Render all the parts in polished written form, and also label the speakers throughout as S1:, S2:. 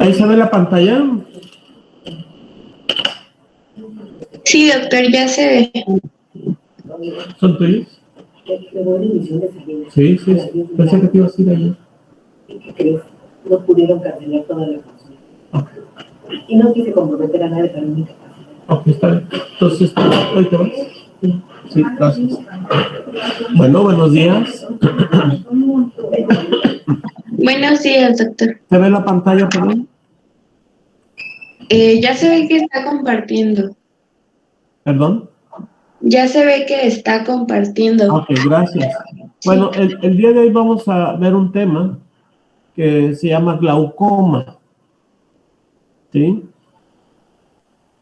S1: ¿Ahí se ve la pantalla?
S2: Sí, doctor, ya se ve.
S1: ¿Son tuyos? Sí, sí. Pensé que te ibas a ir ayer.
S3: ¿Qué crees? No pudieron cancelar toda la consulta.
S1: Okay.
S3: Y no quise comprometer a nadie para mi capacidad.
S1: Ok, está bien. Entonces, ¿hoy te vas? Sí, gracias. Bueno, buenos días.
S2: Buenos días, doctor.
S1: ¿Se ve la pantalla, perdón?
S2: Ya se ve que está compartiendo.
S1: ¿Perdón?
S2: Ya se ve que está compartiendo.
S1: Ok, gracias.
S2: Sí.
S1: Bueno, el día de hoy vamos a ver un tema que se llama glaucoma. ¿Sí?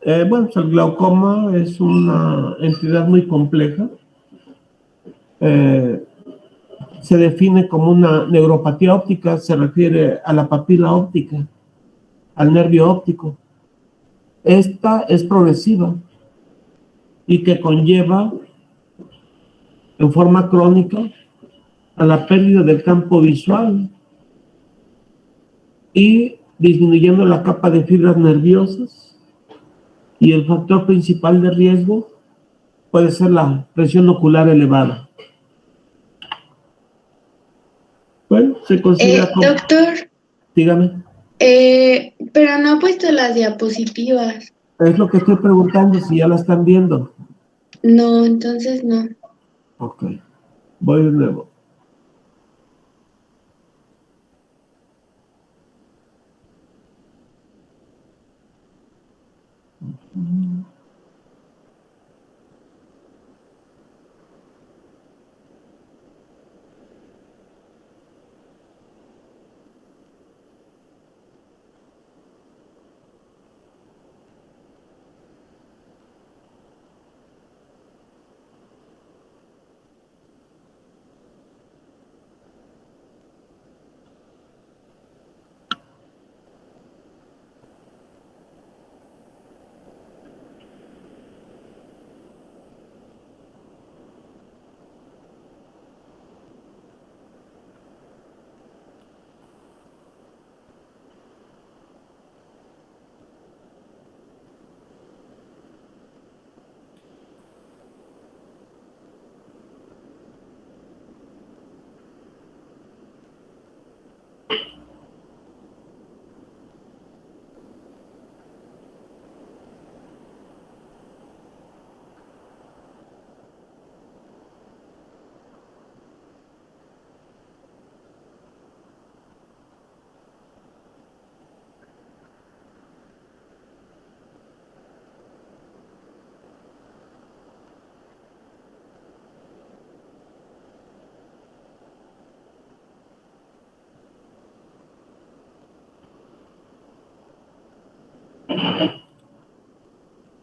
S1: Bueno, pues el glaucoma es una entidad muy compleja. Se define como una neuropatía óptica, se refiere a la papila óptica, al nervio óptico. Esta es progresiva y que conlleva en forma crónica a la pérdida del campo visual y disminuyendo la capa de fibras nerviosas, y el factor principal de riesgo puede ser la presión ocular elevada. Bueno, se considera como...
S2: Doctor,
S1: Dígame.
S2: pero no ha puesto las diapositivas.
S1: Es lo que estoy preguntando, si ya la están viendo.
S2: No, entonces no.
S1: Ok, voy de nuevo.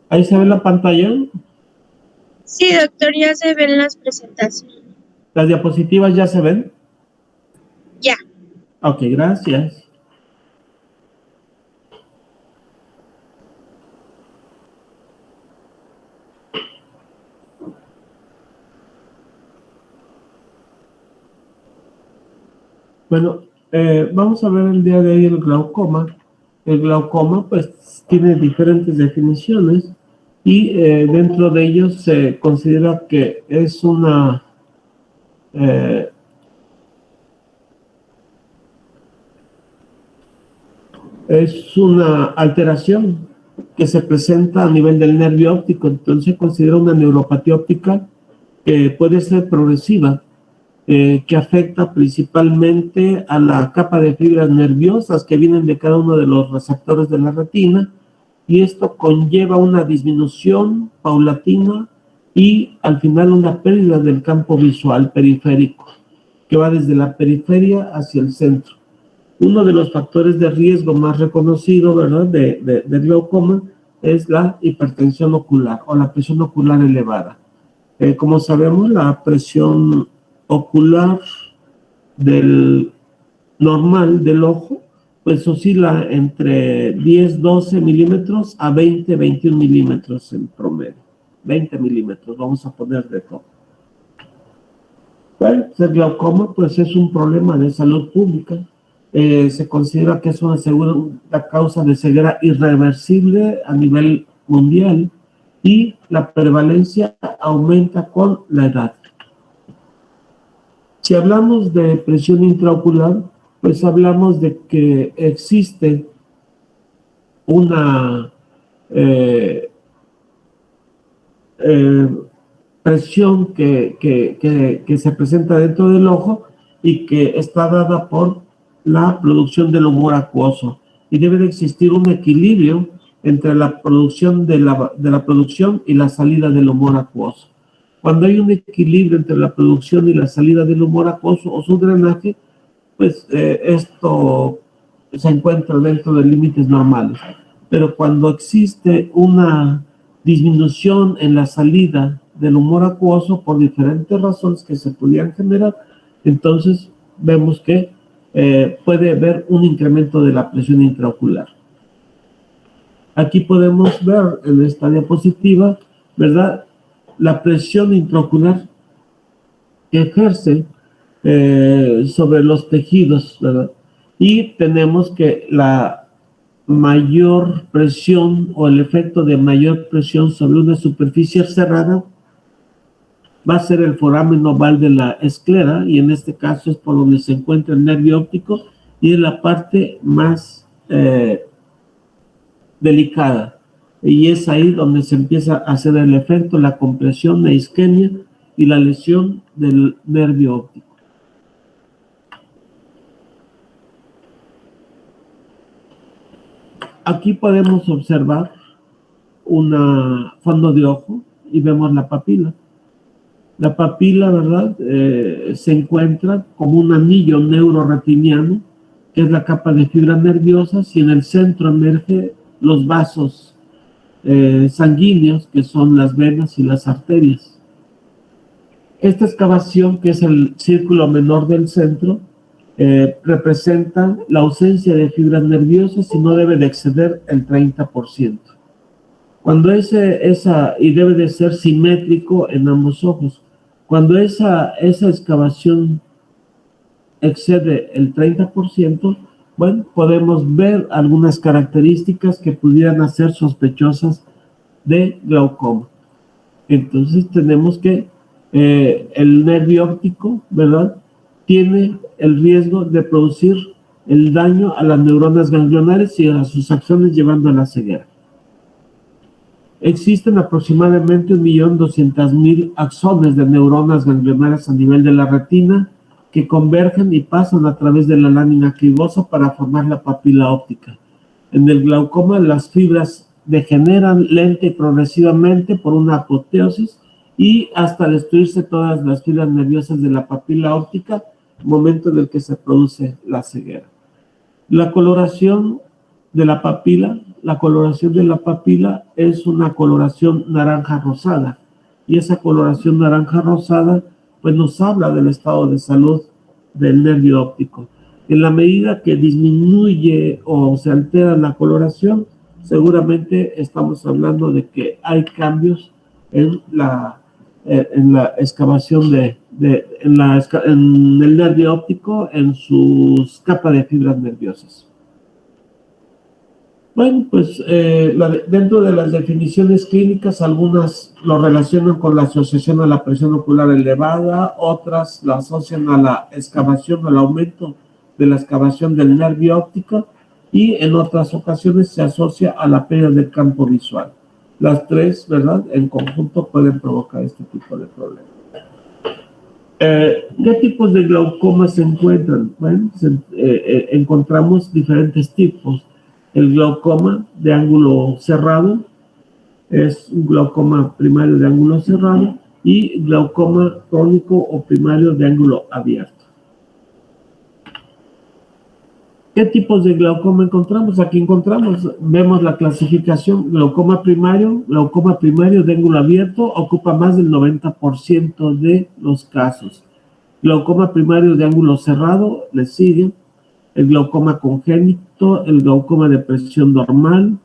S1: ¿Ahí se ve la pantalla?
S4: Sí, doctor, ya se ven las presentaciones.
S1: ¿Las diapositivas ya se ven?
S4: Ya.
S1: Ok, gracias. Bueno, vamos a ver el día de hoy el glaucoma. El glaucoma, pues, tiene diferentes definiciones y dentro de ellos se considera que es una alteración que se presenta a nivel del nervio óptico. Entonces se considera una neuropatía óptica que puede ser progresiva, que afecta principalmente a la capa de fibras nerviosas que vienen de cada uno de los receptores de la retina, y esto conlleva una disminución paulatina y al final una pérdida del campo visual periférico, que va desde la periferia hacia el centro. Uno de los factores de riesgo más reconocido, ¿verdad?, de glaucoma es la hipertensión ocular o la presión ocular elevada. Como sabemos, la presión ocular del normal del ojo, pues oscila entre 10-12 milímetros a 20-21 milímetros en promedio. 20 milímetros, vamos a poner de todo. Bueno, el glaucoma pues es un problema de salud pública Se considera que es una causa de ceguera irreversible a nivel mundial y la prevalencia aumenta con la edad. Si hablamos de presión intraocular, pues hablamos de que existe una presión que se presenta dentro del ojo y que está dada por la producción del humor acuoso, y debe de existir un equilibrio entre la producción de la producción y la salida del humor acuoso. Cuando hay un equilibrio entre la producción y la salida del humor acuoso o su drenaje, pues esto se encuentra dentro de límites normales. Pero cuando existe una disminución en la salida del humor acuoso por diferentes razones que se pudieran generar, entonces vemos que puede haber un incremento de la presión intraocular. Aquí podemos ver en esta diapositiva, ¿verdad?, la presión intraocular que ejerce sobre los tejidos, ¿verdad? Y tenemos que la mayor presión o el efecto de mayor presión sobre una superficie cerrada va a ser el foramen oval de la esclera, y en este caso es por donde se encuentra el nervio óptico y es la parte más delicada, y es ahí donde se empieza a hacer el efecto, la compresión, la isquemia y la lesión del nervio óptico. Aquí podemos observar un fondo de ojo y vemos la papila. La papila, ¿verdad?, se encuentra como un anillo neuroretiniano, que es la capa de fibras nerviosas, y en el centro emerge los vasos sanguíneos, que son las venas y las arterias. Esta excavación, que es el círculo menor del centro, representa la ausencia de fibras nerviosas y no debe de exceder el 30%. Cuando y debe de ser simétrico en ambos ojos. Cuando esa excavación excede el 30%, bueno, podemos ver algunas características que pudieran hacer sospechosas de glaucoma. Entonces tenemos que el nervio óptico, ¿verdad?, tiene el riesgo de producir el daño a las neuronas ganglionares y a sus acciones, llevando a la ceguera. Existen aproximadamente 1.200.000 axones de neuronas ganglionares a nivel de la retina que convergen y pasan a través de la lámina cribosa para formar la papila óptica. En el glaucoma, las fibras degeneran lenta y progresivamente por una apoteosis y hasta destruirse todas las fibras nerviosas de la papila óptica, momento en el que se produce la ceguera. La coloración de la papila es una coloración naranja rosada, y esa coloración naranja rosada pues nos habla del estado de salud del nervio óptico. En la medida que disminuye o se altera la coloración, seguramente estamos hablando de que hay cambios en la excavación en el nervio óptico, en sus capas de fibras nerviosas. Bueno, pues dentro de las definiciones clínicas, algunas lo relacionan con la asociación a la presión ocular elevada, otras la asocian a la excavación, al aumento de la excavación del nervio óptico, y en otras ocasiones se asocia a la pérdida del campo visual. Las tres, ¿verdad?, en conjunto pueden provocar este tipo de problemas. ¿Qué tipos de glaucoma se encuentran? Bueno, encontramos diferentes tipos. El glaucoma de ángulo cerrado es un glaucoma primario de ángulo cerrado, y glaucoma crónico o primario de ángulo abierto. ¿Qué tipos de glaucoma encontramos? Aquí vemos la clasificación. Glaucoma primario de ángulo abierto ocupa más del 90% de los casos. Glaucoma primario de ángulo cerrado le sigue el glaucoma congénito, el glaucoma de presión normal,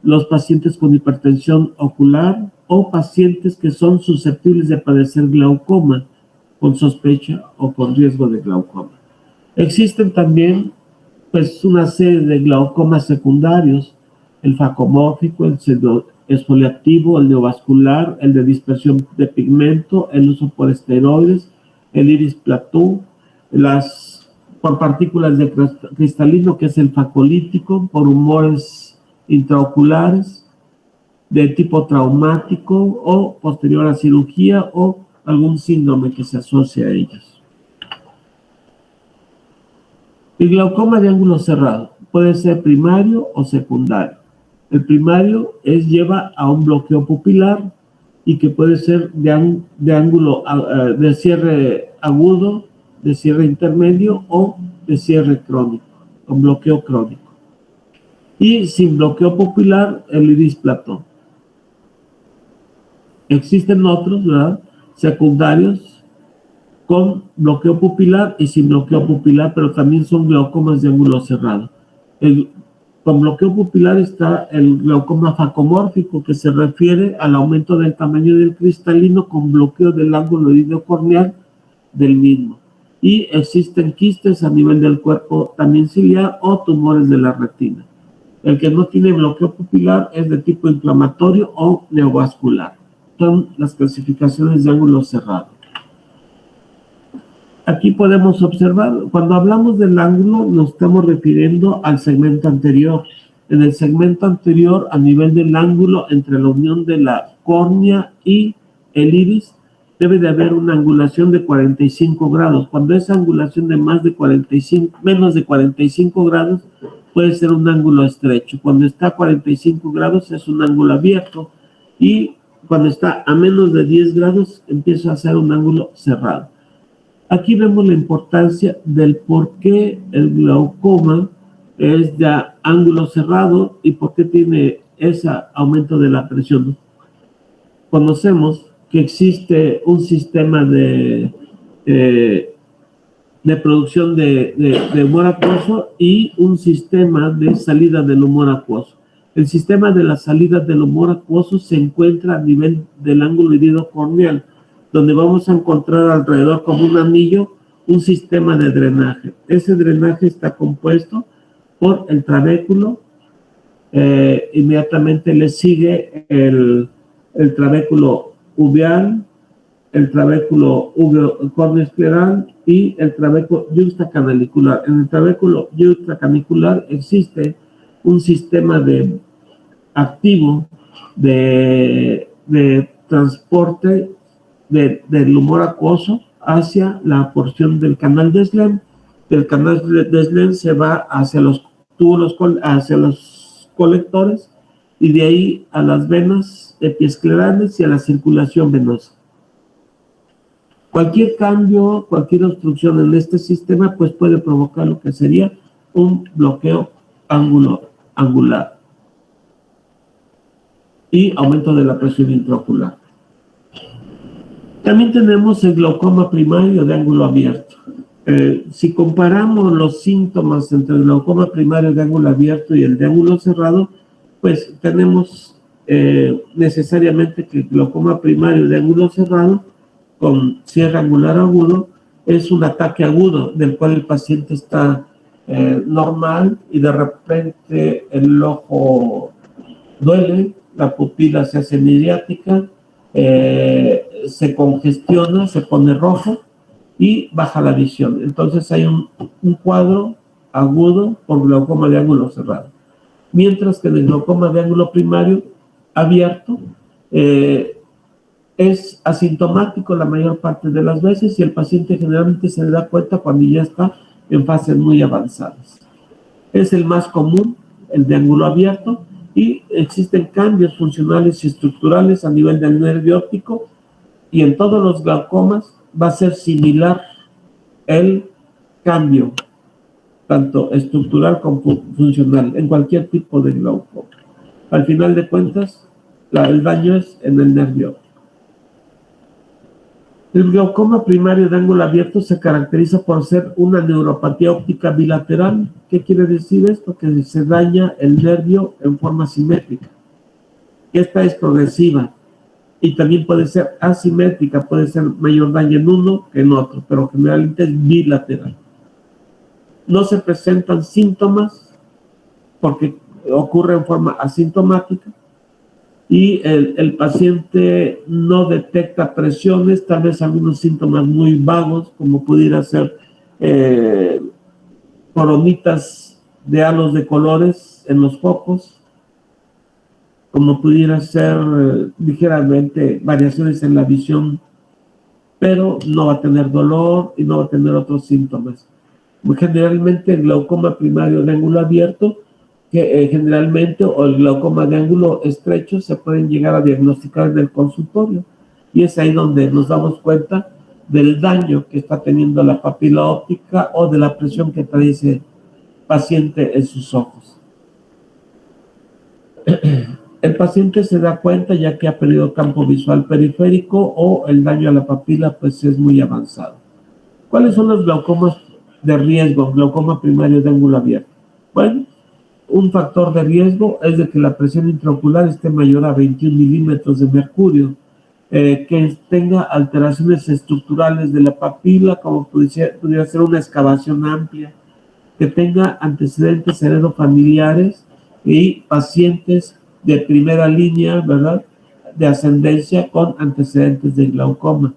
S1: los pacientes con hipertensión ocular o pacientes que son susceptibles de padecer glaucoma con sospecha o con riesgo de glaucoma. Existen también pues una serie de glaucomas secundarios, el facomórfico, el pseudoesfoliativo, el neovascular, el de dispersión de pigmento, el uso por esteroides, el iris platú, por partículas de cristalino, que es el facolítico, por humores intraoculares de tipo traumático o posterior a cirugía o algún síndrome que se asocia a ellos. El glaucoma de ángulo cerrado puede ser primario o secundario. El primario lleva a un bloqueo pupilar y que puede ser de ángulo de cierre agudo, de cierre intermedio o de cierre crónico, con bloqueo crónico. Y sin bloqueo pupilar, el iris platón. Existen otros, ¿verdad?, secundarios con bloqueo pupilar y sin bloqueo pupilar, pero también son glaucomas de ángulo cerrado. Con bloqueo pupilar está el glaucoma facomórfico, que se refiere al aumento del tamaño del cristalino con bloqueo del ángulo iridocorneal del mismo. Y existen quistes a nivel del cuerpo también ciliar o tumores de la retina. El que no tiene bloqueo pupilar es de tipo inflamatorio o neovascular. Son las clasificaciones de ángulo cerrado. Aquí podemos observar, cuando hablamos del ángulo, nos estamos refiriendo al segmento anterior. En el segmento anterior, a nivel del ángulo entre la unión de la córnea y el iris, debe de haber una angulación de 45 grados. Cuando esa angulación de menos de 45 grados, puede ser un ángulo estrecho. Cuando está a 45 grados, es un ángulo abierto. Y cuando está a menos de 10 grados, empieza a ser un ángulo cerrado. Aquí vemos la importancia del por qué el glaucoma es de ángulo cerrado y por qué tiene ese aumento de la presión. Conocemos que existe un sistema de producción de humor acuoso y un sistema de salida del humor acuoso. El sistema de la salida del humor acuoso se encuentra a nivel del ángulo iridocorneal, donde vamos a encontrar alrededor como un anillo un sistema de drenaje. Ese drenaje está compuesto por el trabéculo, inmediatamente le sigue el trabéculo uveal, el trabéculo corneoescleral y el trabéculo yuxtacanalicular. En el trabéculo yuxtacanalicular existe un sistema activo de transporte del humor acuoso hacia la porción del canal de Slem. Del canal de Slem se va hacia los túbulos, hacia los colectores, y de ahí a las venas epiesclerales y a la circulación venosa. Cualquier cambio, cualquier obstrucción en este sistema, pues puede provocar lo que sería un bloqueo angular y aumento de la presión intraocular. También tenemos el glaucoma primario de ángulo abierto. Si comparamos los síntomas entre el glaucoma primario de ángulo abierto y el de ángulo cerrado, pues tenemos necesariamente que el glaucoma primario de ángulo cerrado con cierre angular agudo es un ataque agudo del cual el paciente está normal y de repente el ojo duele, la pupila se hace midriática, se congestiona, se pone rojo y baja la visión. Entonces hay un cuadro agudo por glaucoma de ángulo cerrado. Mientras que en el glaucoma de ángulo primario abierto es asintomático la mayor parte de las veces y el paciente generalmente se le da cuenta cuando ya está en fases muy avanzadas. Es el más común, el de ángulo abierto, y existen cambios funcionales y estructurales a nivel del nervio óptico, y en todos los glaucomas va a ser similar el cambio, tanto estructural como funcional, en cualquier tipo de glaucoma. Al final de cuentas, el daño es en el nervio óptico. El glaucoma primario de ángulo abierto se caracteriza por ser una neuropatía óptica bilateral. ¿Qué quiere decir esto? Que se daña el nervio en forma simétrica. Esta es progresiva y también puede ser asimétrica, puede ser mayor daño en uno que en otro, pero generalmente es bilateral. no se presentan síntomas porque ocurre en forma asintomática y el paciente no detecta presiones, tal vez algunos síntomas muy vagos, como pudiera ser coronitas de halos de colores en los focos, como pudiera ser ligeramente variaciones en la visión, pero no va a tener dolor y no va a tener otros síntomas. Generalmente el glaucoma primario de ángulo abierto, que generalmente, o el glaucoma de ángulo estrecho, se pueden llegar a diagnosticar en el consultorio, y es ahí donde nos damos cuenta del daño que está teniendo la papila óptica o de la presión que trae ese paciente en sus ojos. El paciente se da cuenta ya que ha perdido campo visual periférico o el daño a la papila pues es muy avanzado. ¿Cuáles son los glaucomas de riesgo? Glaucoma primario de ángulo abierto. Bueno, un factor de riesgo es de que la presión intraocular esté mayor a 21 milímetros de mercurio, que tenga alteraciones estructurales de la papila, como pudiera ser una excavación amplia, que tenga antecedentes heredofamiliares y pacientes de primera línea, ¿verdad?, de ascendencia con antecedentes de glaucoma.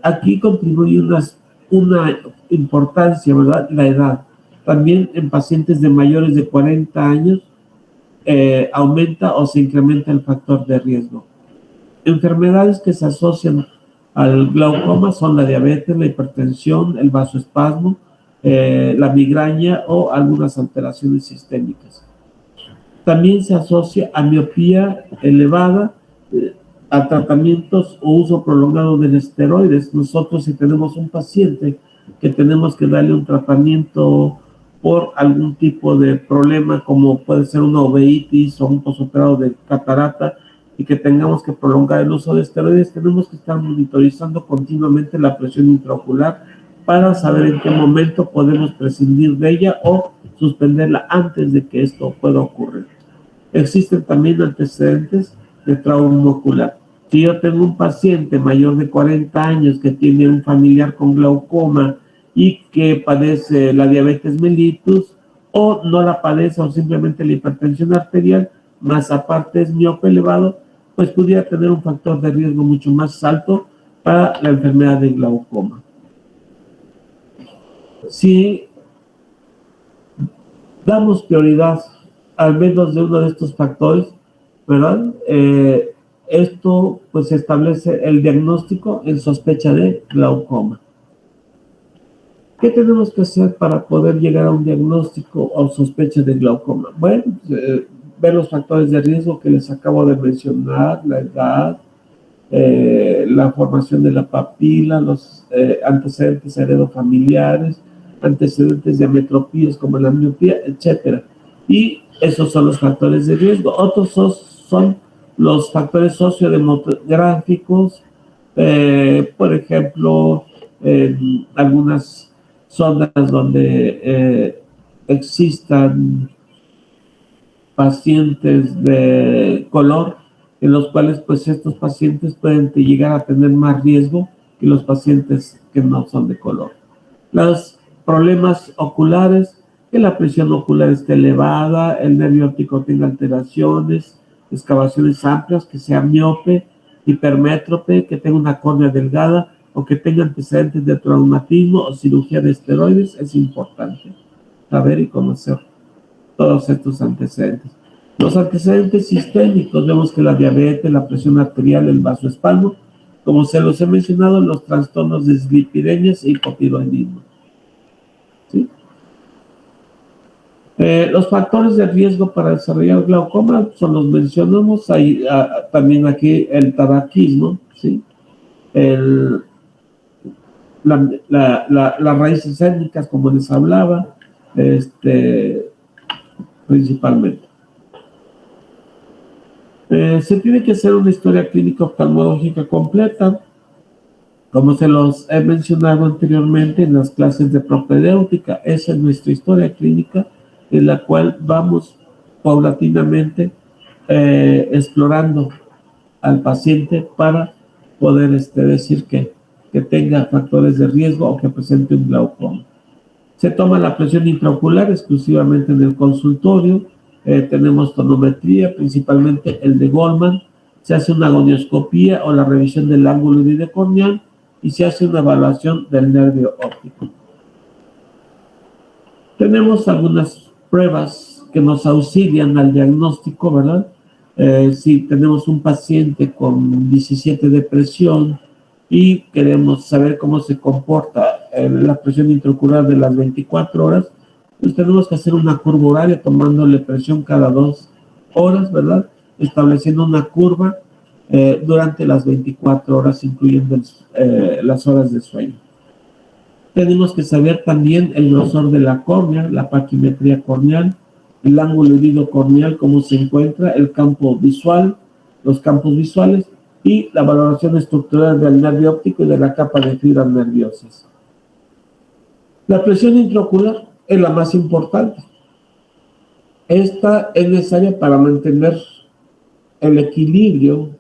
S1: Aquí contribuye una importancia, ¿verdad?, la edad. También en pacientes de mayores de 40 años aumenta o se incrementa el factor de riesgo. Enfermedades que se asocian al glaucoma son la diabetes, la hipertensión, el vasoespasmo, la migraña o algunas alteraciones sistémicas. También se asocia a miopía elevada, a tratamientos o uso prolongado de esteroides. Nosotros, si tenemos un paciente que tenemos que darle un tratamiento por algún tipo de problema, como puede ser una uveitis o un postoperado de catarata, y que tengamos que prolongar el uso de esteroides, tenemos que estar monitorizando continuamente la presión intraocular para saber en qué momento podemos prescindir de ella o suspenderla antes de que esto pueda ocurrir. Existen también antecedentes de trauma ocular. Si yo tengo un paciente mayor de 40 años que tiene un familiar con glaucoma y que padece la diabetes mellitus, o no la padece o simplemente la hipertensión arterial, más aparte es miope elevado, pues pudiera tener un factor de riesgo mucho más alto para la enfermedad de glaucoma. Si damos prioridad al menos de uno de estos factores, ¿verdad? Esto pues establece el diagnóstico en sospecha de glaucoma. ¿Qué tenemos que hacer para poder llegar a un diagnóstico o sospecha de glaucoma? Bueno, ver los factores de riesgo que les acabo de mencionar, la edad, la formación de la papila, los antecedentes heredofamiliares, antecedentes de ametropías como la miopía, etcétera. Y esos son los factores de riesgo. Otros son los factores sociodemográficos, por ejemplo, algunas zonas donde existan pacientes de color, en los cuales pues estos pacientes pueden llegar a tener más riesgo que los pacientes que no son de color. Los problemas oculares, que la presión ocular esté elevada, el nervio óptico tenga alteraciones, excavaciones amplias, que sea miope, hipermétrope, que tenga una córnea delgada o que tenga antecedentes de traumatismo o cirugía de esteroides. Es importante saber y conocer todos estos antecedentes. Los antecedentes sistémicos, vemos que la diabetes, la presión arterial, el vasoespasmo, como se los he mencionado, los trastornos de dislipidemias e hipotiroidismo. ¿Sí? Los factores de riesgo para desarrollar glaucoma son los mencionamos, hay también aquí el tabaquismo, ¿sí? Las raíces étnicas, como les hablaba, principalmente. Se tiene que hacer una historia clínica oftalmológica completa, como se los he mencionado anteriormente en las clases de propedéutica. Esa es nuestra historia clínica, en la cual vamos paulatinamente explorando al paciente para poder decir que tenga factores de riesgo o que presente un glaucoma. Se toma la presión intraocular exclusivamente en el consultorio. Tenemos tonometría, principalmente el de Goldman. Se hace una gonioscopía o la revisión del ángulo iridio corneal y se hace una evaluación del nervio óptico. Tenemos algunas pruebas que nos auxilian al diagnóstico, ¿verdad? Si tenemos un paciente con 17 de presión y queremos saber cómo se comporta la presión intraocular de las 24 horas, pues tenemos que hacer una curva horaria tomándole presión cada 2 horas, ¿verdad? Estableciendo una curva durante las 24 horas, incluyendo las horas de sueño. Tenemos que saber también el grosor de la córnea, la paquimetría corneal, el ángulo iridio corneal, cómo se encuentra, el campo visual, los campos visuales y la valoración estructural del nervio óptico y de la capa de fibras nerviosas. La presión intraocular es la más importante. Esta es necesaria para mantener el equilibrio,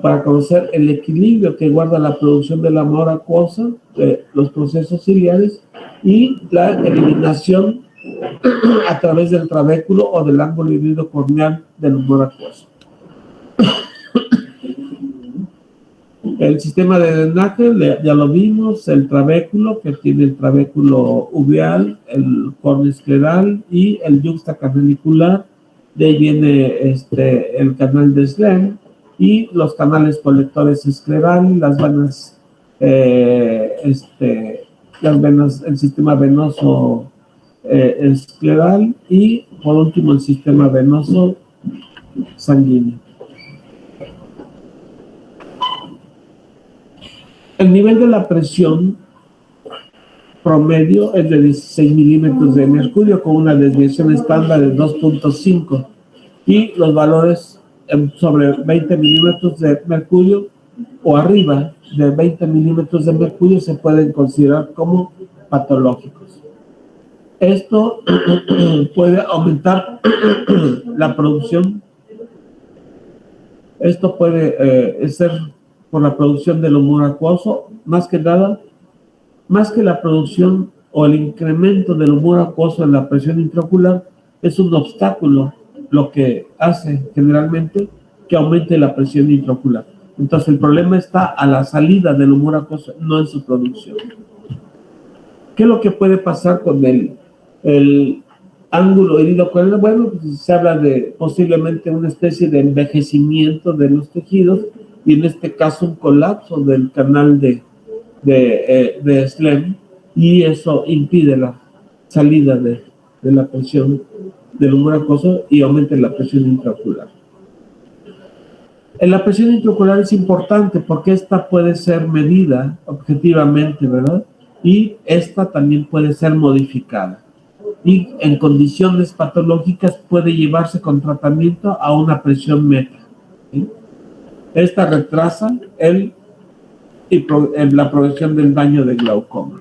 S1: para conocer el equilibrio que guarda la producción de la mora acuosa, de los procesos ciliares y la eliminación a través del trabéculo o del ángulo iridio corneal del humor acuoso. El sistema de drenaje, ya lo vimos, el trabéculo, que tiene el trabéculo uveal, el córneo escleral y el yuxtacanalicular. De ahí viene el canal de Schlemm y los canales colectores esclerales, las venas, el sistema venoso escleral y por último el sistema venoso sanguíneo. El nivel de la presión promedio es de 16 milímetros de mercurio con una desviación estándar de 2.5 y los valores sobre 20 milímetros de mercurio o arriba de 20 milímetros de mercurio se pueden considerar como patológicos. Esto puede aumentar la producción. Esto puede ser por la producción del humor acuoso, más que nada, más que la producción o el incremento del humor acuoso en la presión intraocular, es un obstáculo lo que hace generalmente que aumente la presión intraocular. Entonces el problema está a la salida del humor acuoso, no en su producción. ¿Qué es lo que puede pasar con el ángulo iridio corneal? Bueno, pues se habla de posiblemente una especie de envejecimiento de los tejidos y en este caso un colapso del canal de Schlemm y eso impide la salida de la presión del humor acuoso y aumenta la presión intraocular. La presión intraocular es importante porque esta puede ser medida objetivamente, ¿verdad? Y esta también puede ser modificada. Y en condiciones patológicas puede llevarse con tratamiento a una presión meta, ¿sí? Esta retrasa la progresión del daño de glaucoma.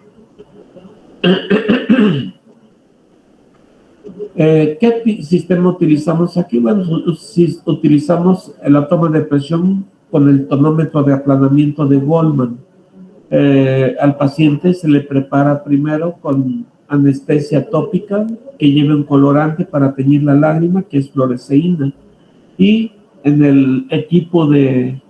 S1: ¿Qué sistema utilizamos aquí? Bueno, utilizamos la toma de presión con el tonómetro de aplanamiento de Goldman. Al paciente se le prepara primero con anestesia tópica que lleve un colorante para teñir la lágrima, que es fluoresceína, y en el equipo del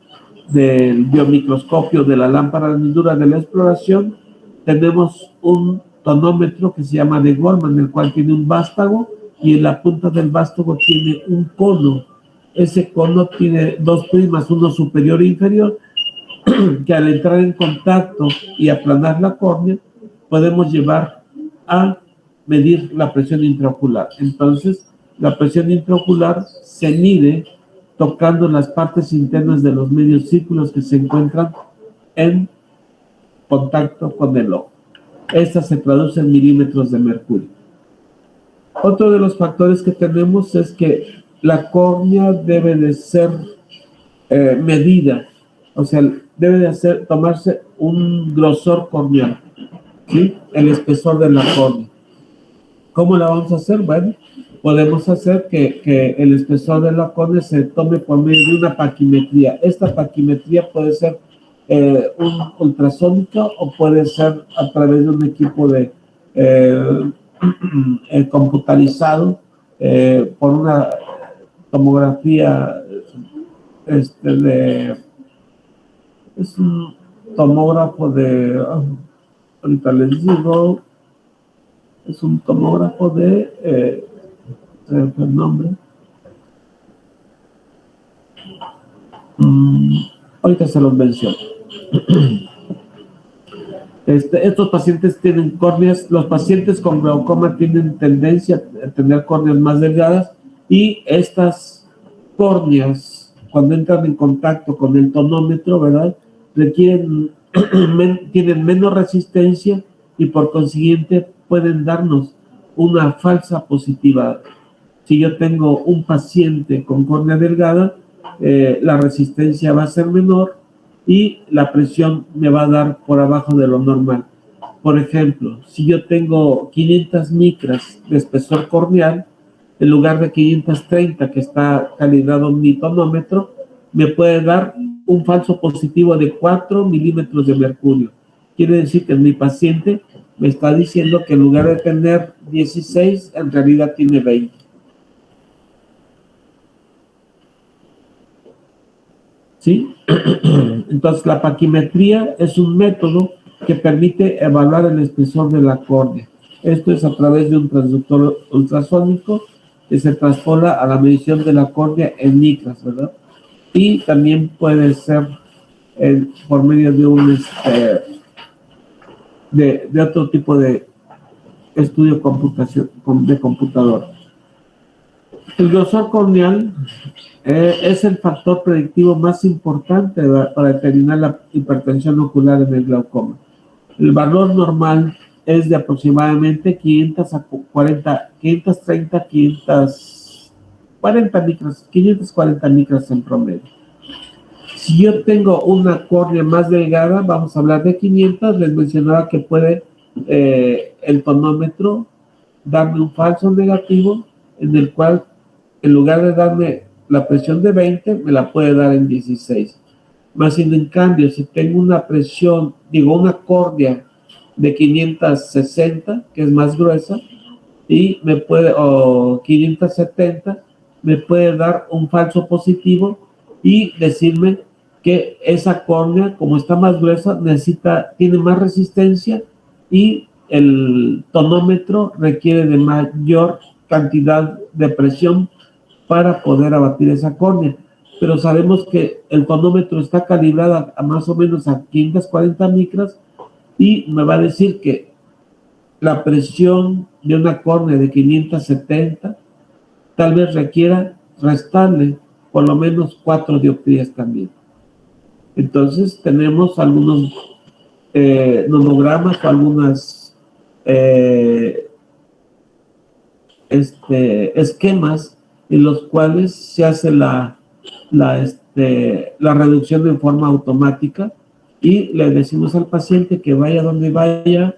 S1: biomicroscopio de la lámpara de hendidura de la exploración tenemos un tonómetro que se llama de Goldman, el cual tiene un vástago y en la punta del vástago tiene un cono. Ese cono tiene dos primas, uno superior e inferior, que al entrar en contacto y aplanar la córnea podemos llevar a medir la presión intraocular. Entonces, la presión intraocular se mide tocando las partes internas de los medios círculos que se encuentran en contacto con el ojo. Esta se traduce en milímetros de mercurio. Otro de los factores que tenemos es que la córnea debe de ser medida, o sea, debe de tomarse un grosor corneal, ¿sí? El espesor de la córnea. ¿Cómo la vamos a hacer? Bueno, podemos hacer que el espesor de la córnea se tome por medio de una paquimetría. Esta paquimetría puede ser ultrasónica o puede ser a través de un equipo de eh, computarizado por una tomografía, es un tomógrafo ahorita les digo, es un tomógrafo se me fue el nombre. Ahorita se los menciono. Estos pacientes tienen córneas, los pacientes con glaucoma tienen tendencia a tener córneas más delgadas, y estas córneas, cuando entran en contacto con el tonómetro, ¿verdad?, tienen menos resistencia y por consiguiente pueden darnos una falsa positiva. Si yo tengo un paciente con córnea delgada, la resistencia va a ser menor y la presión me va a dar por abajo de lo normal. Por ejemplo, si yo tengo 500 micras de espesor corneal, en lugar de 530 que está calibrado mi tonómetro, me puede dar un falso positivo de 4 milímetros de mercurio. Quiere decir que mi paciente me está diciendo que en lugar de tener 16, en realidad tiene 20. ¿Sí? Entonces, la paquimetría es un método que permite evaluar el espesor de la córnea. Esto es a través de un transductor ultrasónico que se traspola a la medición de la córnea en micras, ¿verdad? Y también puede ser por medio de un de otro tipo de estudio de computadora. El grosor corneal es el factor predictivo más importante para determinar la hipertensión ocular en el glaucoma. El valor normal es de aproximadamente 530, 540 micras en promedio. Si yo tengo una córnea más delgada, vamos a hablar de 500, les mencionaba que puede el tonómetro darme un falso negativo en el cual, en lugar de darme la presión de 20, me la puede dar en 16. Más sin en cambio, si tengo una presión, una córnea de 560, que es más gruesa, y o 570, me puede dar un falso positivo y decirme que esa córnea, como está más gruesa, tiene más resistencia y el tonómetro requiere de mayor cantidad de presión para poder abatir esa córnea. Pero sabemos que el tonómetro está calibrado a más o menos a 540 micras y me va a decir que la presión de una córnea de 570 tal vez requiera restarle por lo menos 4 dioptrías también. Entonces tenemos algunos nomogramas o algunas esquemas en los cuales se hace la reducción en forma automática y le decimos al paciente que vaya donde vaya,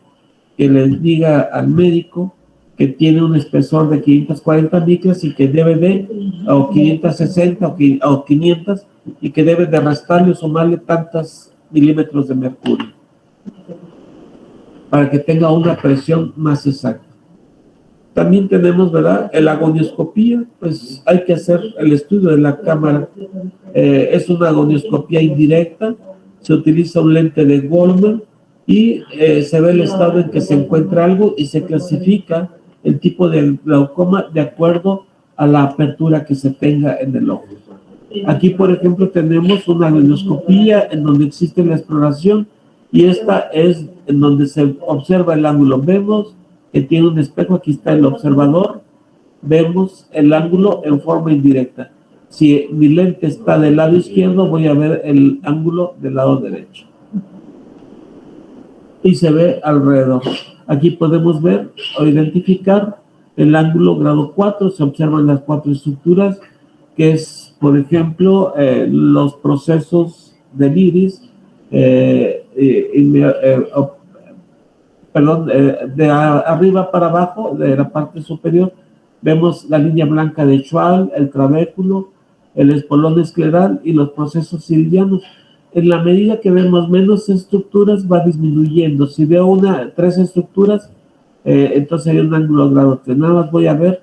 S1: que les diga al médico que tiene un espesor de 540 micras y que debe de, o 560 o 500, y que debe de restarle o sumarle tantos milímetros de mercurio para que tenga una presión más exacta. También tenemos, ¿verdad?, la agonioscopía. Pues hay que hacer el estudio de la cámara. Es una agonioscopía indirecta, se utiliza un lente de Goldman y se ve el estado en que se encuentra algo y se clasifica el tipo de glaucoma de acuerdo a la apertura que se tenga en el ojo. Aquí, por ejemplo, tenemos una agonioscopía en donde existe la exploración y esta es en donde se observa el ángulo. Vemos que tiene un espejo, aquí está el observador, vemos el ángulo en forma indirecta. Si mi lente está del lado izquierdo, voy a ver el ángulo del lado derecho. Y se ve alrededor. Aquí podemos ver o identificar el ángulo grado 4, se observan las 4 estructuras, que es, por ejemplo, los procesos del iris, de arriba para abajo, de la parte superior, vemos la línea blanca de Schwall, el trabéculo, el espolón escleral y los procesos iridianos. En la medida que vemos menos estructuras, va disminuyendo. Si veo 3 estructuras, Entonces hay un ángulo grado 3. Nada más voy a ver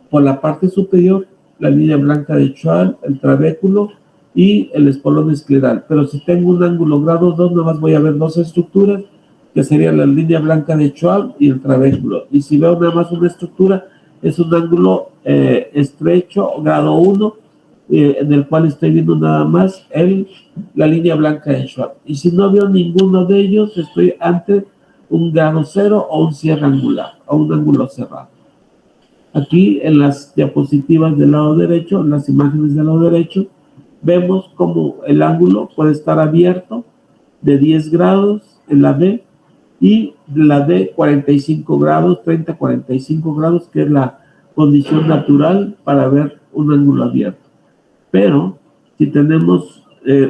S1: por la parte superior la línea blanca de Schwab, el trabéculo y el espolón escleral. Pero si tengo un ángulo grado 2, nada más voy a ver dos estructuras, que serían la línea blanca de Schwab y el trabéculo. Y si veo nada más una estructura, es un ángulo estrecho, grado 1, en el cual estoy viendo nada más la línea blanca de Schwab. Y si no veo ninguno de ellos, estoy ante un grado 0 o un cierre angular, o un ángulo cerrado. Aquí en las diapositivas del lado derecho, en las imágenes del lado derecho, vemos cómo el ángulo puede estar abierto de 10 grados en la B y la D 45 grados, 30, 45 grados, que es la condición natural para ver un ángulo abierto. Pero si tenemos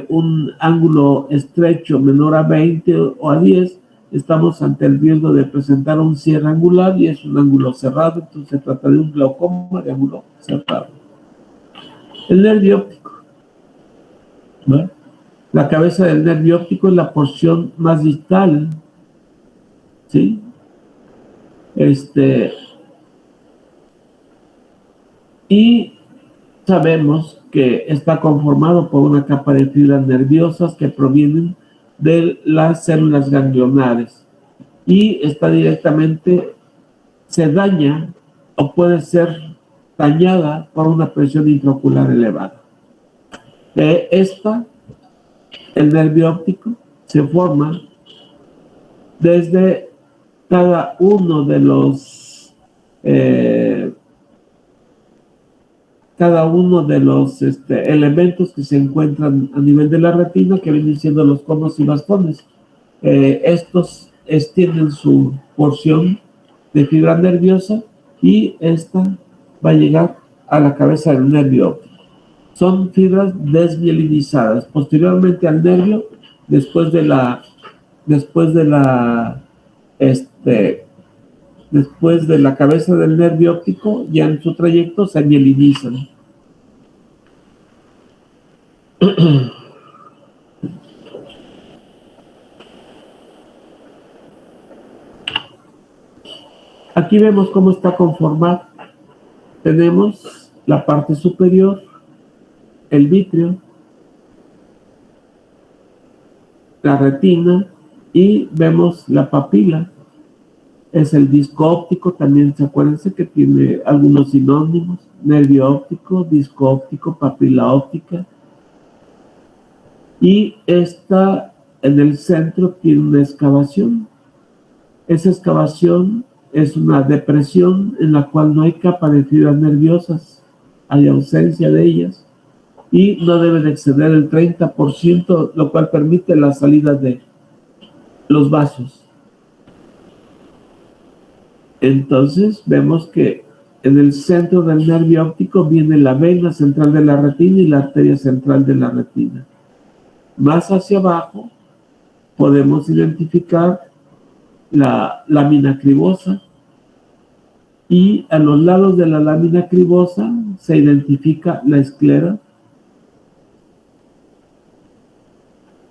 S1: un ángulo estrecho menor a 20 o a 10, estamos ante el riesgo de presentar un cierre angular y es un ángulo cerrado, entonces se trata de un glaucoma de ángulo cerrado. El nervio óptico. ¿Vale? La cabeza del nervio óptico es la porción más distal, ¿sí? Y sabemos que está conformado por una capa de fibras nerviosas que provienen de las células ganglionares y está directamente, se daña o puede ser dañada por una presión intraocular elevada. El nervio óptico se forma desde cada uno de los elementos que se encuentran a nivel de la retina, que vienen siendo los conos y bastones. Estos extienden su porción de fibra nerviosa y esta va a llegar a la cabeza del nervio óptico. Son fibras desmielinizadas. Posteriormente al nervio, después de la cabeza del nervio óptico, ya en su trayecto se mielinizan. Aquí vemos cómo está conformado. Tenemos la parte superior, el vítreo, la retina y vemos la papila. Es el disco óptico, también se acuérdense que tiene algunos sinónimos: nervio óptico, disco óptico, papila óptica. Y esta en el centro tiene una excavación. Esa excavación es una depresión en la cual no hay capa de fibras nerviosas, hay ausencia de ellas y no debe de exceder el 30%, lo cual permite la salida de los vasos. Entonces vemos que en el centro del nervio óptico viene la vena central de la retina y la arteria central de la retina. Más hacia abajo podemos identificar la lámina cribosa y a los lados de la lámina cribosa se identifica la esclera,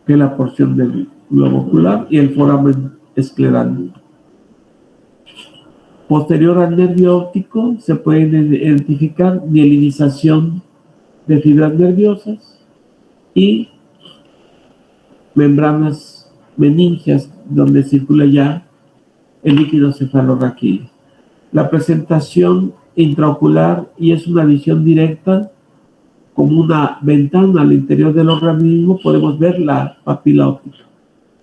S1: que es la porción del globo ocular, y el foramen escleral. Posterior al nervio óptico se puede identificar mielinización de fibras nerviosas y membranas meningias donde circula ya el líquido cefalorraquídeo. La presentación intraocular, y es una visión directa como una ventana al interior del organismo, podemos ver la papila óptica.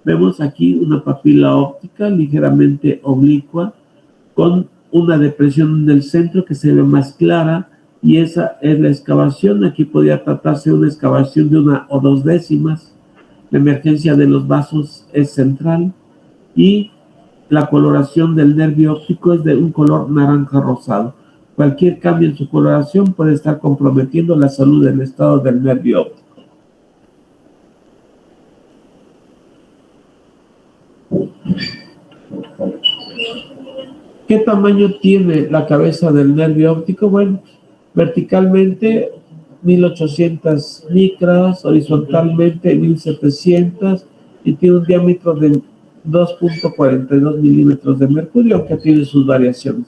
S1: Vemos aquí una papila óptica ligeramente oblicua con una depresión en el centro que se ve más clara, y esa es la excavación. Aquí podría tratarse de una excavación de 1 o 2 décimas. La emergencia de los vasos es central y la coloración del nervio óptico es de un color naranja rosado. Cualquier cambio en su coloración puede estar comprometiendo la salud del estado del nervio óptico. ¿Qué tamaño tiene la cabeza del nervio óptico? Bueno, verticalmente 1800 micras, horizontalmente 1700, y tiene un diámetro de 2.42 milímetros de mercurio, que tiene sus variaciones.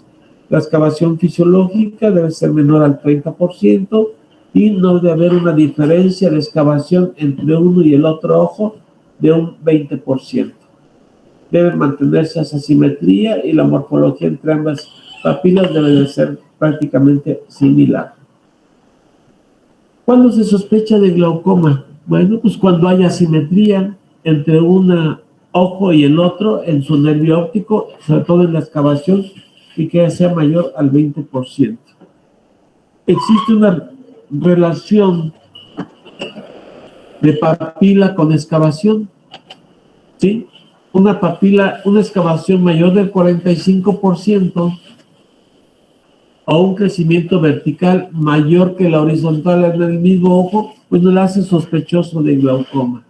S1: La excavación fisiológica debe ser menor al 30% y no debe haber una diferencia de excavación entre uno y el otro ojo de un 20%. Debe mantenerse esa simetría y la morfología entre ambas papilas debe de ser prácticamente similar. ¿Cuándo se sospecha de glaucoma? Bueno, pues cuando haya asimetría entre un ojo y el otro en su nervio óptico, sobre todo en la excavación, y que sea mayor al 20%. Existe una relación de papila con excavación, ¿sí? Una excavación mayor del 45% o un crecimiento vertical mayor que la horizontal en el mismo ojo, pues no le hace sospechoso de glaucoma.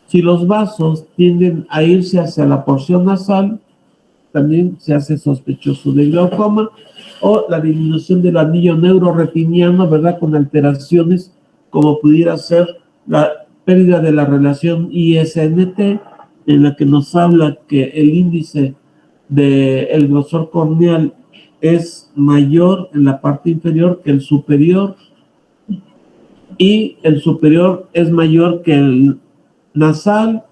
S1: Si los vasos tienden a irse hacia la porción nasal, también se hace sospechoso de glaucoma, o la disminución del anillo neuroretiniano, ¿verdad? Con alteraciones como pudiera ser la pérdida de la relación ISNT, en la que nos habla que el índice del grosor corneal es mayor en la parte inferior que el superior, y el superior es mayor que el nasal,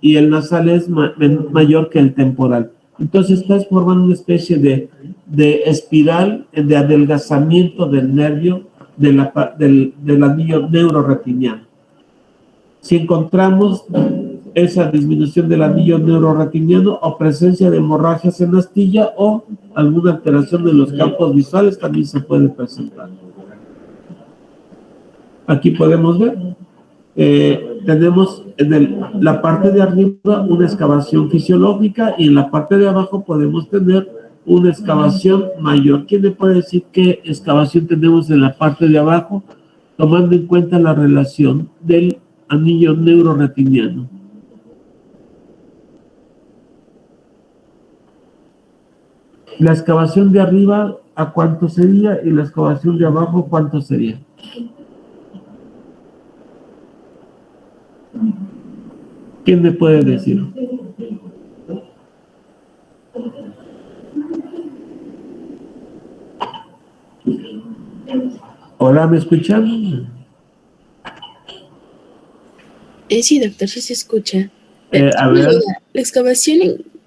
S1: y el nasal es mayor que el temporal. Entonces estás formando una especie de espiral de adelgazamiento del nervio del anillo neuroretiniano. Si encontramos esa disminución del anillo neuroretiniano o presencia de hemorragias en la astilla o alguna alteración de los campos visuales, también se puede presentar. Aquí podemos ver, tenemos en la parte de arriba una excavación fisiológica y en la parte de abajo podemos tener una excavación mayor. ¿Quién me puede decir qué excavación tenemos en la parte de abajo, tomando en cuenta la relación del anillo neuroretiniano? La excavación de arriba, ¿a cuánto sería? Y la excavación de abajo, ¿cuánto sería? ¿Quién me puede decir? Hola, ¿me escuchan?
S5: Sí, doctor, sí se escucha.
S1: A ver.
S5: La excavación,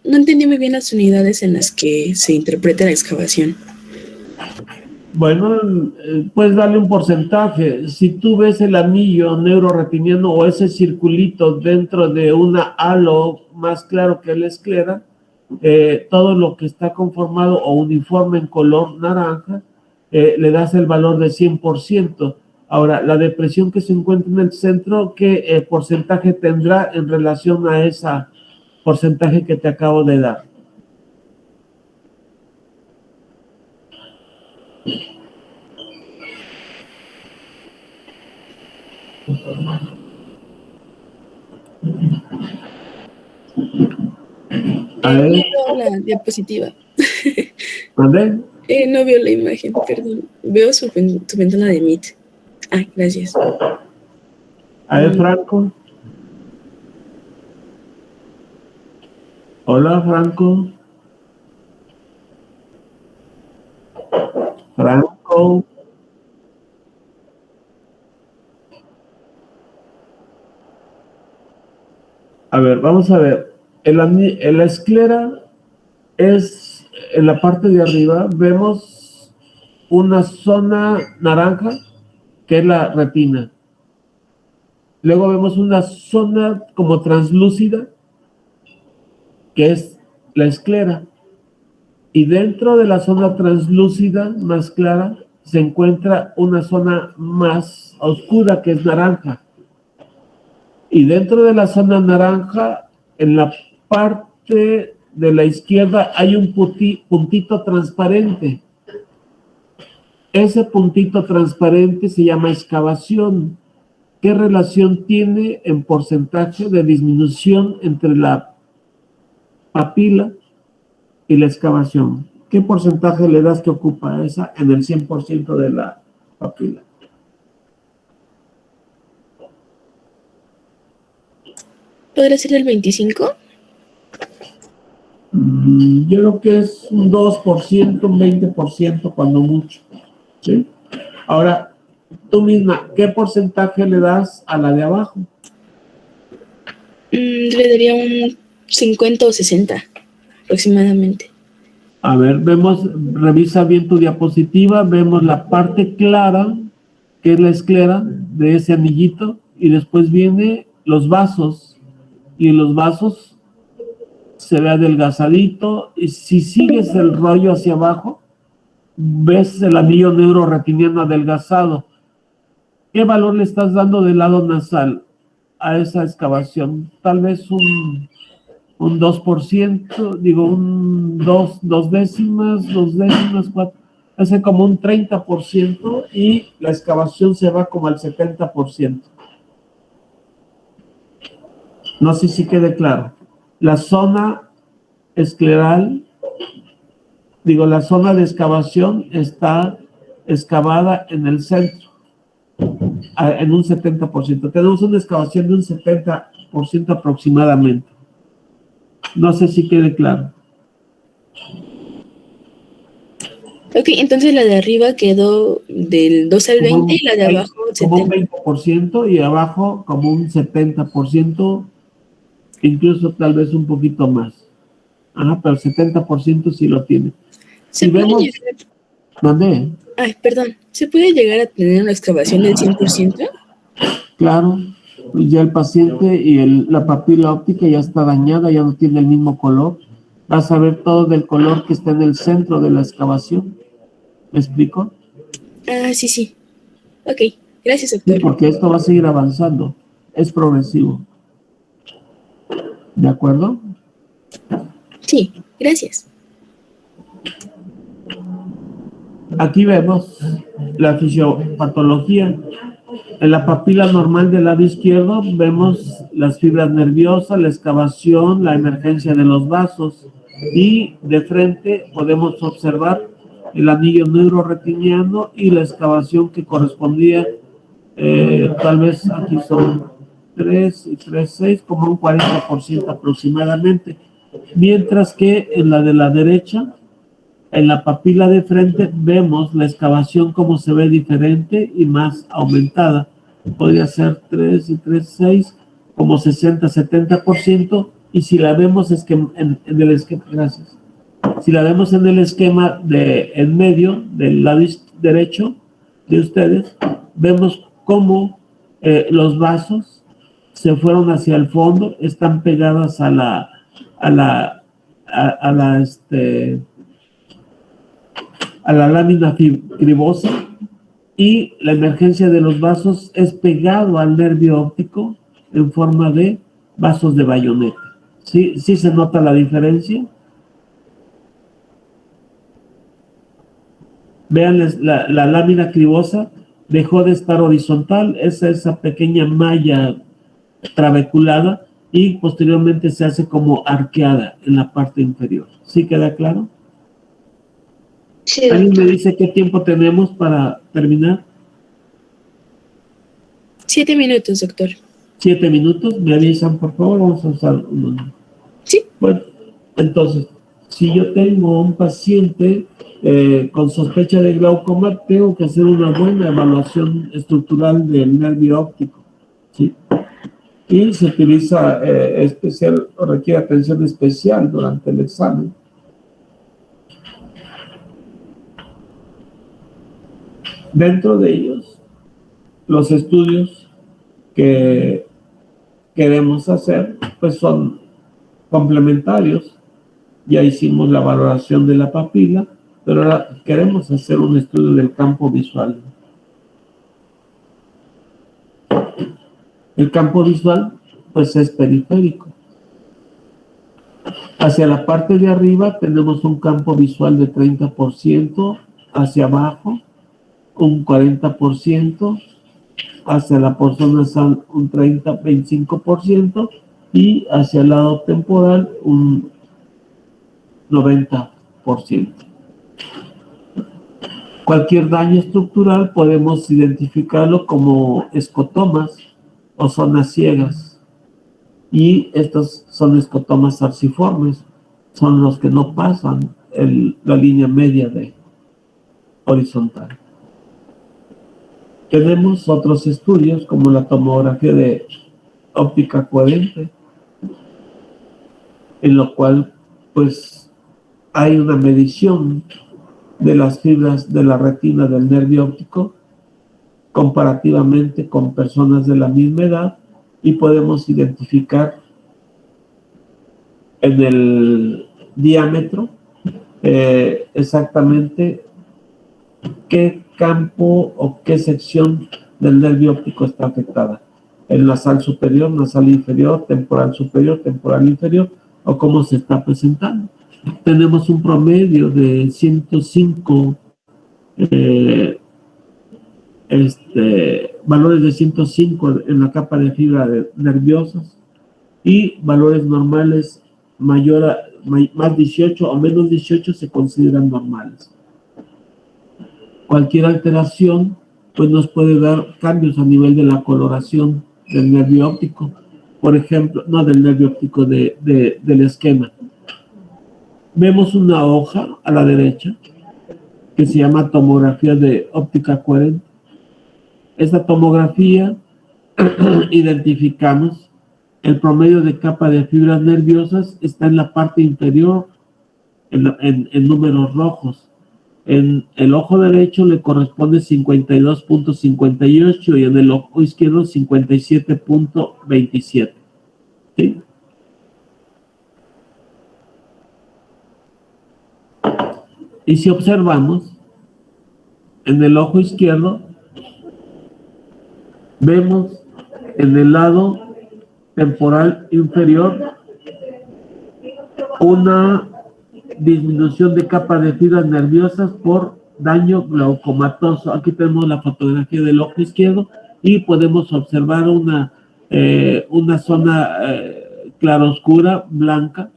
S5: no entendí muy bien las unidades en las que se interpreta la excavación.
S1: Bueno, puedes darle un porcentaje. Si tú ves el anillo neuroretiniano o ese circulito dentro de una halo más claro que la esclera, todo lo que está conformado o uniforme en color naranja, le das el valor de 100%. Ahora, la depresión que se encuentra en el centro, ¿qué porcentaje tendrá en relación a ese porcentaje que te acabo de dar?
S5: No veo la diapositiva.
S1: ¿Vale?
S5: No veo la imagen, perdón. Veo su ventana de Meet. Ah, gracias.
S1: A ver, Franco. Hola, Franco. Franco. A ver, vamos a ver. La esclera es, en la parte de arriba, vemos una zona naranja, que es la retina. Luego vemos una zona como translúcida, que es la esclera. Y dentro de la zona translúcida, más clara, se encuentra una zona más oscura, que es naranja. Y dentro de la zona naranja, en la parte de la izquierda, hay un puntito transparente. Ese puntito transparente se llama excavación. ¿Qué relación tiene en porcentaje de disminución entre la papila y la excavación? ¿Qué porcentaje le das que ocupa esa en el 100% de la papila?
S5: ¿Podría ser el 25?
S1: Yo creo que es un 2%, un 20% cuando mucho, ¿sí? Ahora, tú misma, ¿qué porcentaje le das a la de abajo?
S5: Le daría un 50 o 60 aproximadamente.
S1: A ver, revisa bien tu diapositiva, vemos la parte clara, que es la esclera de ese anillito, y después viene los vasos, y los vasos se ve adelgazadito, y si sigues el rollo hacia abajo, ves el anillo neuroretiniano adelgazado. ¿Qué valor le estás dando del lado nasal a esa excavación? Tal vez un 2%, digo, dos décimas, 4, hace como un 30% y la excavación se va como al 70%. No sé si quede claro. La zona escleral, digo, la zona de excavación está excavada en el centro, en un 70%. Tenemos una excavación de un 70% aproximadamente. No sé si quede claro.
S5: Ok, entonces la de arriba quedó del 2 al 20 y la de abajo
S1: como un
S5: 70.
S1: 20% y abajo como un 70%, incluso tal vez un poquito más. Ajá, pero el 70% sí lo tiene.
S5: ¿Se
S1: Si
S5: puede
S1: vemos,
S5: llegar?
S1: ¿dónde?
S5: Ay, perdón. ¿Se puede llegar a tener una excavación del 100%?
S1: Claro, ya el paciente y la papila óptica ya está dañada, ya no tiene el mismo color. Vas a ver todo del color que está en el centro de la excavación. ¿Me explico?
S5: Ah, sí, sí. Ok, gracias,
S1: Sí,
S5: doctor.
S1: porque esto va a seguir avanzando. Es progresivo. ¿De acuerdo?
S5: Sí, gracias.
S1: Aquí vemos la fisiopatología. En la papila normal del lado izquierdo vemos las fibras nerviosas, la excavación, la emergencia de los vasos y de frente podemos observar el anillo neuroretiniano y la excavación que correspondía, tal vez aquí son 3 y 3, 6, como un 40% aproximadamente. Mientras que en la de la derecha, en la papila de frente, vemos la excavación como se ve diferente y más aumentada. Podría ser 3 y 3, 6, como 60, 70%. Y si la vemos es que en el esquema, gracias. Si la vemos en el esquema de en medio, del lado derecho de ustedes, vemos cómo los vasos se fueron hacia el fondo, están pegadas a la lámina fibribosa y la emergencia de los vasos es pegado al nervio óptico en forma de vasos de bayoneta. ¿Sí se nota la diferencia? Vean, la lámina cribosa dejó de estar horizontal, esa pequeña malla trabeculada y posteriormente se hace como arqueada en la parte inferior. ¿Sí queda claro?
S2: Sí,
S1: ¿Alguien
S2: doctor.
S1: me dice qué tiempo tenemos para terminar?
S5: 7 minutos, doctor.
S1: 7 minutos, me avisan por favor, vamos a usar unos.
S5: Sí.
S1: Bueno, entonces, si yo tengo un paciente con sospecha de glaucoma, tengo que hacer una buena evaluación estructural del nervio óptico, ¿sí? Y se utiliza especial, o requiere atención especial durante el examen. Dentro de ellos, los estudios que queremos hacer, pues son complementarios. Ya hicimos la valoración de la papila, pero ahora queremos hacer un estudio del campo visual. El campo visual, pues es periférico. Hacia la parte de arriba tenemos un campo visual de 30%, hacia abajo un 40%, hacia la porción nasal un 30-25% y hacia el lado temporal un 90%. Cualquier daño estructural podemos identificarlo como escotomas o zonas ciegas, y estos son escotomas arciformes. son los que no pasan la línea media de horizontal. Tenemos otros estudios como la tomografía de óptica coherente, en lo cual pues hay una medición de las fibras de la retina del nervio óptico comparativamente con personas de la misma edad y podemos identificar en el diámetro exactamente qué campo o qué sección del nervio óptico está afectada. El nasal superior, nasal inferior, temporal superior, temporal inferior, o cómo se está presentando. Tenemos un promedio de 105 valores de 105 en la capa de fibra nerviosas y valores normales más 18 o menos 18 se consideran normales. Cualquier alteración pues nos puede dar cambios a nivel de la coloración del nervio óptico, por ejemplo, no del nervio óptico, del esquema. Vemos una hoja a la derecha que se llama tomografía de óptica coherente. Esta tomografía identificamos el promedio de capa de fibras nerviosas está en la parte inferior en números rojos. En el ojo derecho le corresponde 52.58 y en el ojo izquierdo 57.27. ¿Sí? Y si observamos, en el ojo izquierdo vemos en el lado temporal inferior una disminución de capa de fibras nerviosas por daño glaucomatoso. Aquí tenemos la fotografía del ojo izquierdo y podemos observar una zona claroscura blanca,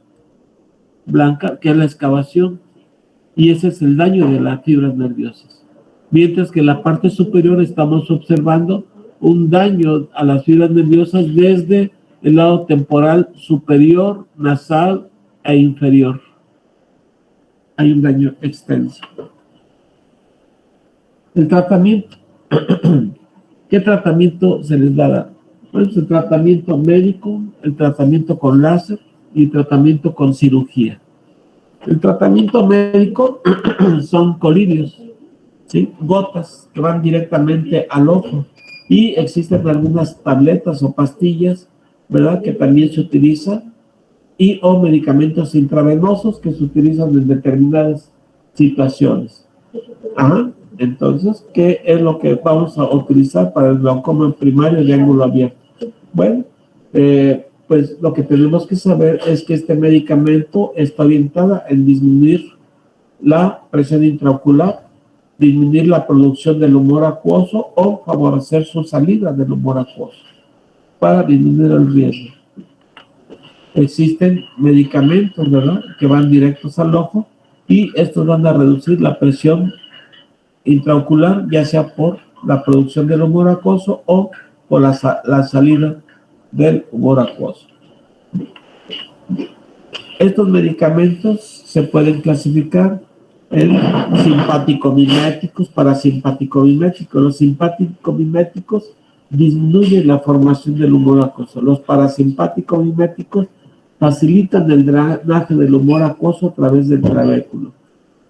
S1: que es la excavación, y ese es el daño de las fibras nerviosas. Mientras que en la parte superior estamos observando un daño a las fibras nerviosas desde el lado temporal superior, nasal e inferior. Hay un daño extenso. El tratamiento. ¿Qué tratamiento se les va a dar? Pues el tratamiento médico, el tratamiento con láser y el tratamiento con cirugía. El tratamiento médico son colibrios, ¿sí? Gotas que van directamente al ojo y existen algunas tabletas o pastillas, ¿verdad?, que también se utilizan o medicamentos intravenosos que se utilizan en determinadas situaciones. Entonces, ¿qué es lo que vamos a utilizar para el glaucoma primario de ángulo abierto? Bueno, pues lo que tenemos que saber es que este medicamento está orientado en disminuir la presión intraocular, disminuir la producción del humor acuoso o favorecer su salida del humor acuoso para disminuir el riesgo. Existen medicamentos, ¿verdad?, que van directos al ojo y estos van a reducir la presión intraocular, ya sea por la producción del humor acuoso o por la salida del humor acuoso. Estos medicamentos se pueden clasificar en simpático-miméticos, parasimpático-miméticos. Los simpático-miméticos disminuyen la formación del humor acuoso. Los parasimpático-miméticos facilitan el drenaje del humor acuoso a través del trabéculo.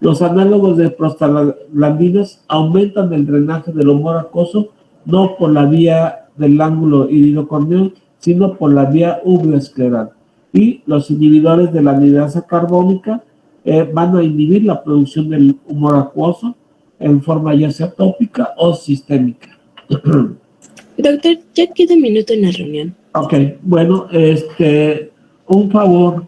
S1: Los análogos de prostaglandinas aumentan el drenaje del humor acuoso no por la vía del ángulo iridocorneal, sino por la vía uveoescleral. Y los inhibidores de la anhidrasa carbónica van a inhibir la producción del humor acuoso en forma ya sea tópica o sistémica.
S5: Doctor, ya queda un minuto en la reunión.
S1: Ok, bueno, un favor.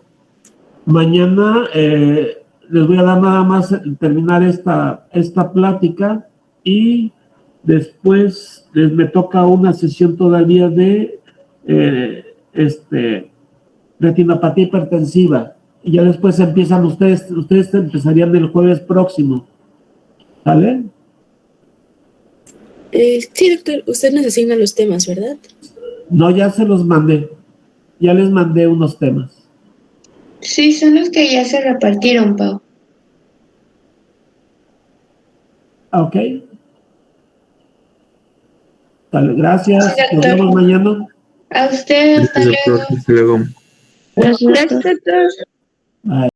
S1: Mañana les voy a dar nada más terminar esta plática y después me toca una sesión todavía de retinopatía hipertensiva. Y ya después empiezan ustedes empezarían el jueves próximo. ¿Vale?
S5: Sí, doctor, usted nos asigna los temas, ¿verdad?
S1: No, ya se los mandé. Ya les mandé unos temas.
S2: Sí, son los que ya se repartieron, Pau.
S1: Ok. Vale, gracias.
S2: Sí,
S1: Nos
S2: doctor.
S1: vemos mañana.
S2: A usted, hasta
S6: Gracias, doctor.
S2: luego.
S6: Hasta luego.
S4: Gracias, doctor.
S1: Bye.